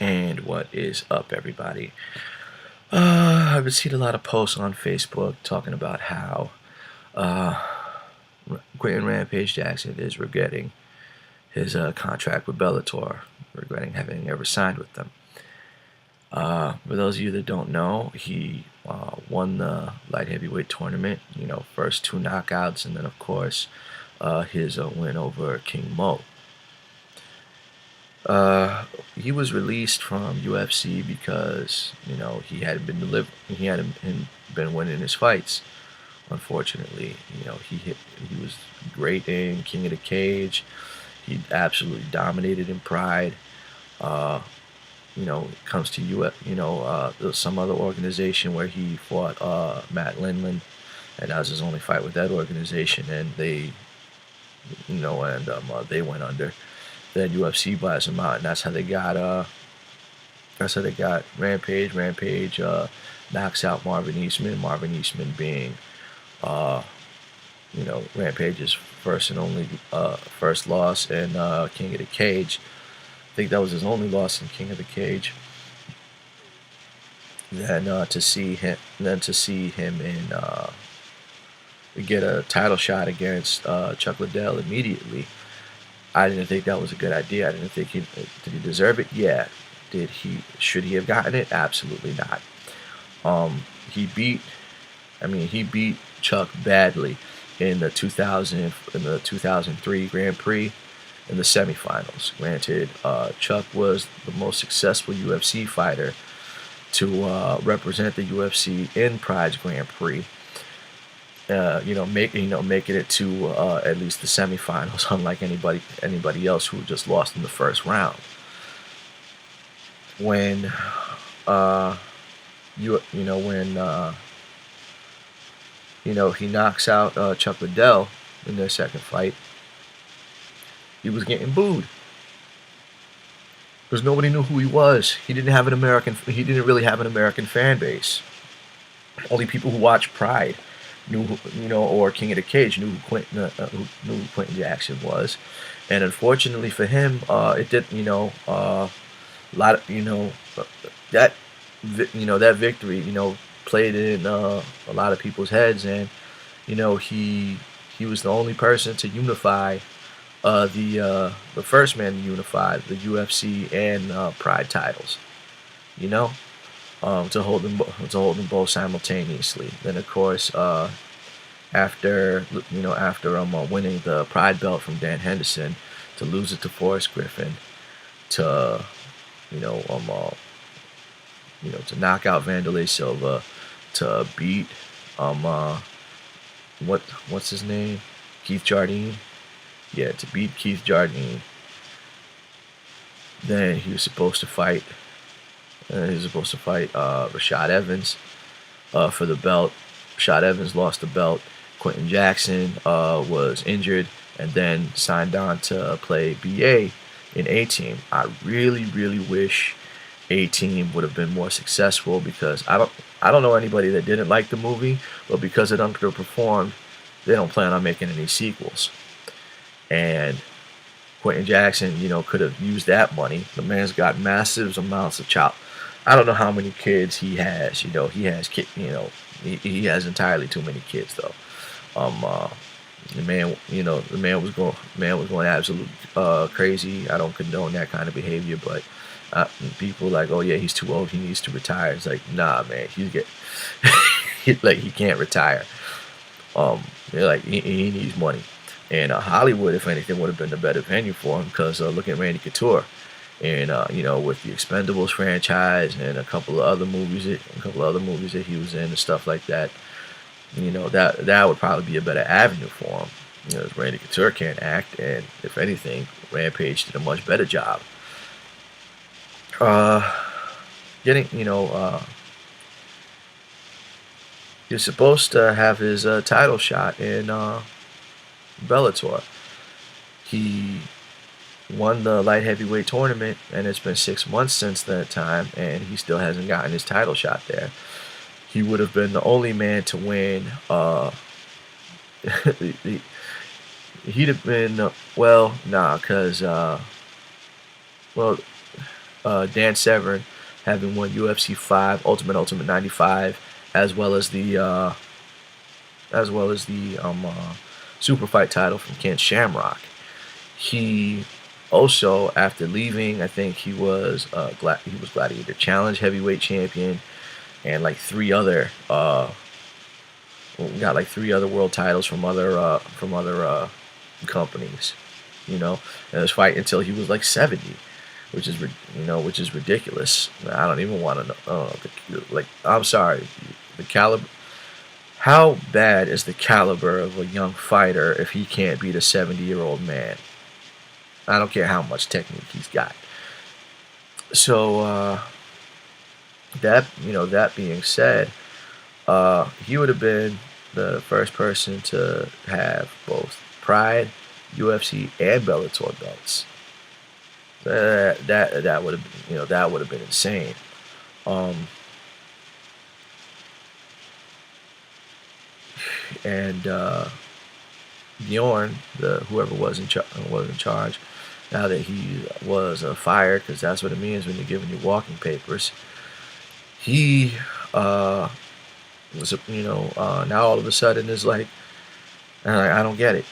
And what is up, everybody? I've been seeing a lot of posts on Facebook talking about how uh, Quinton Rampage Jackson is regretting his contract with Bellator, regretting having ever signed with them. For those of you that don't know, he won the light heavyweight tournament. First two knockouts, and then of course his win over King Mo. He was released from UFC because he hadn't been winning his fights. Unfortunately, he was great in King of the Cage. He absolutely dominated in Pride. Uh, comes to there's some other organization where he fought Matt Lindland, and that was his only fight with that organization, and they went under. Then UFC buys him out, and that's how they got Rampage. Rampage knocks out Marvin Eastman. Marvin Eastman being Rampage's first loss in King of the Cage. I think that was his only loss in King of the Cage. Then to see him get a title shot against Chuck Liddell immediately, I didn't think that was a good idea. I didn't think did he deserve it? Yeah. Should he have gotten it? Absolutely not. He beat Chuck badly in the 2003 Grand Prix in the semifinals. Granted, Chuck was the most successful UFC fighter to represent the UFC in Pride's Grand Prix. Making it to at least the semifinals, unlike anybody else who just lost in the first round. When he knocks out Chuck Liddell in their second fight, he was getting booed because nobody knew who he was. He didn't really have an American fan base. Only people who watched Pride or King of the Cage knew who Quinton Jackson was, and unfortunately for him, it did. A lot of that victory played in a lot of people's heads, and he was the only person to unify the first man to unify the UFC and Pride titles. To hold them both simultaneously. Then of course, after winning the Pride belt from Dan Henderson, to lose it to Forrest Griffin, to to knock out Vanderlei Silva, to beat what's his name, Keith Jardine. Yeah, to beat Keith Jardine. Then he was supposed to fight. Rashad Evans for the belt. Rashad Evans lost the belt. Quinton Jackson was injured and then signed on to play BA in A-Team. I really, really wish A-Team would have been more successful, because I don't know anybody that didn't like the movie, but because it underperformed, they don't plan on making any sequels. And Quinton Jackson, could have used that money. The man's got massive amounts of chop. I don't know how many kids he has. He has he has entirely too many kids though. The man was going absolutely crazy. I don't condone that kind of behavior, but people like, oh yeah, he's too old, he needs to retire. It's like, nah, man, he can't retire. They're like, he needs money. And Hollywood, if anything, would have been the better venue for him, because look at Randy Couture, and with the Expendables franchise and a couple of other movies that he was in and stuff like that. That would probably be a better avenue for him. Randy Couture can't act, and if anything, Rampage did a much better job. He's supposed to have his title shot in Bellator. He won the light heavyweight tournament, and it's been 6 months since that time, and he still hasn't gotten his title shot there. He would have been the only man to win. He'd have been because Dan Severn having won UFC 5, Ultimate 95, as well as the super fight title from Ken Shamrock. He also, after leaving, I think he was Gladiator Challenge heavyweight champion, and like got like three other world titles from other companies, and was fighting until he was like 70, which is ridiculous. I don't even want to know. I'm sorry, the caliber. How bad is the caliber of a young fighter if he can't beat a 70-year-old man? I don't care how much technique he's got. So that being said, he would have been the first person to have both Pride, UFC, and Bellator belts. That would have been insane. Um, and Bjorn, whoever was in charge, now that he was fired, because that's what it means when you're giving your walking papers. He now all of a sudden is like, I don't get it.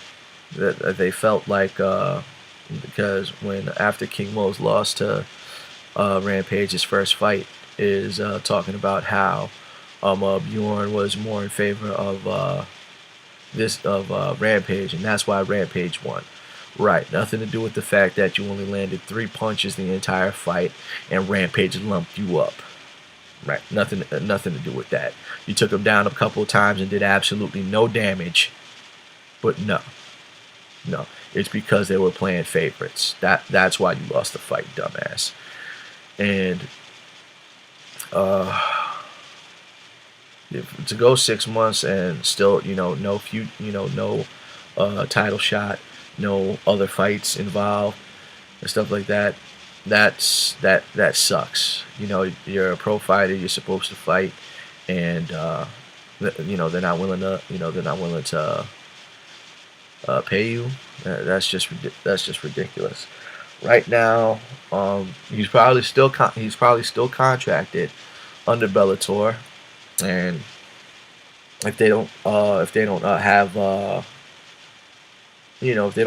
That they felt like because when after King Mo's lost to Rampage, his first fight is talking about how Bjorn was more in favor of Rampage, and that's why Rampage won. Right, nothing to do with the fact that you only landed 3 punches the entire fight, and Rampage lumped you up. Right, nothing to do with that. You took him down a couple of times and did absolutely no damage. But no, it's because they were playing favorites. That's why you lost the fight, dumbass. And to go 6 months and still, no title shot, no other fights involved, and stuff like that. That sucks. You're a pro fighter. You're supposed to fight, and they're not willing to pay you. That's just ridiculous. Right now, he's probably still contracted under Bellator, and if they don't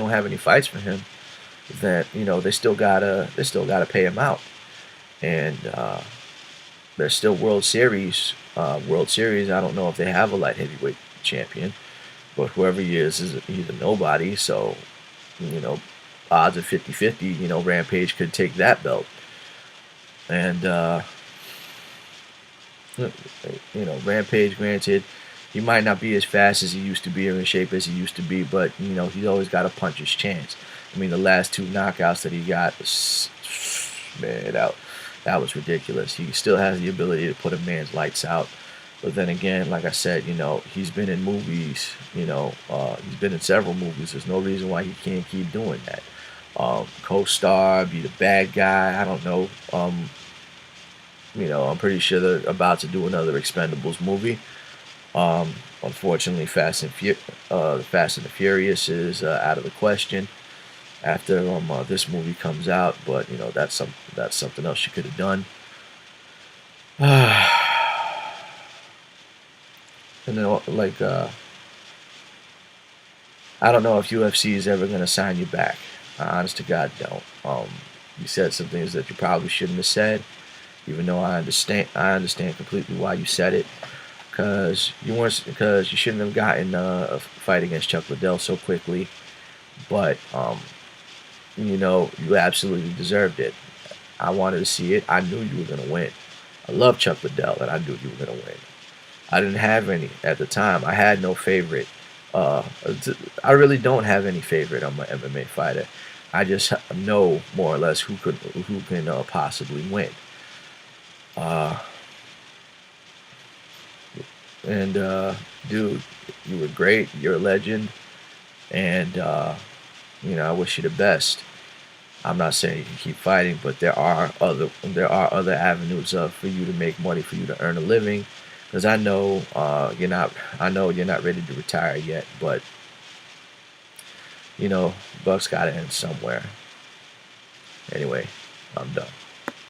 have any fights for him, that they still gotta pay him out, and there's still World Series. I don't know if they have a light heavyweight champion, but whoever he is he's a nobody. So odds are 50-50. Rampage could take that belt, and Rampage, granted, he might not be as fast as he used to be or in shape as he used to be, but he's always got a puncher's chance. I mean, the last 2 knockouts that he got, man, that was ridiculous. He still has the ability to put a man's lights out. But then again, like I said, he's been in movies. He's been in several movies. There's no reason why he can't keep doing that. Co-star, be the bad guy. I don't know. I'm pretty sure they're about to do another Expendables movie. Unfortunately, Fast and the Furious is out of the question after this movie comes out, but that's something else you could have done. And then I don't know if UFC is ever going to sign you back. Honest to God, don't. You said some things that you probably shouldn't have said, even though I understand completely why you said it, because you shouldn't have gotten a fight against Chuck Liddell so quickly, but you absolutely deserved it. I wanted to see it. I knew you were going to win. I love Chuck Liddell, and I knew you were going to win. I didn't have any at the time. I had no favorite. I really don't have any favorite on my MMA fighter. I just know more or less who can possibly win. Dude, you were great. You're a legend, and I wish you the best. I'm not saying you can keep fighting, but there are other avenues for you to make money, for you to earn a living. Because I know you're not ready to retire yet, but buck's got to end somewhere. Anyway, I'm done.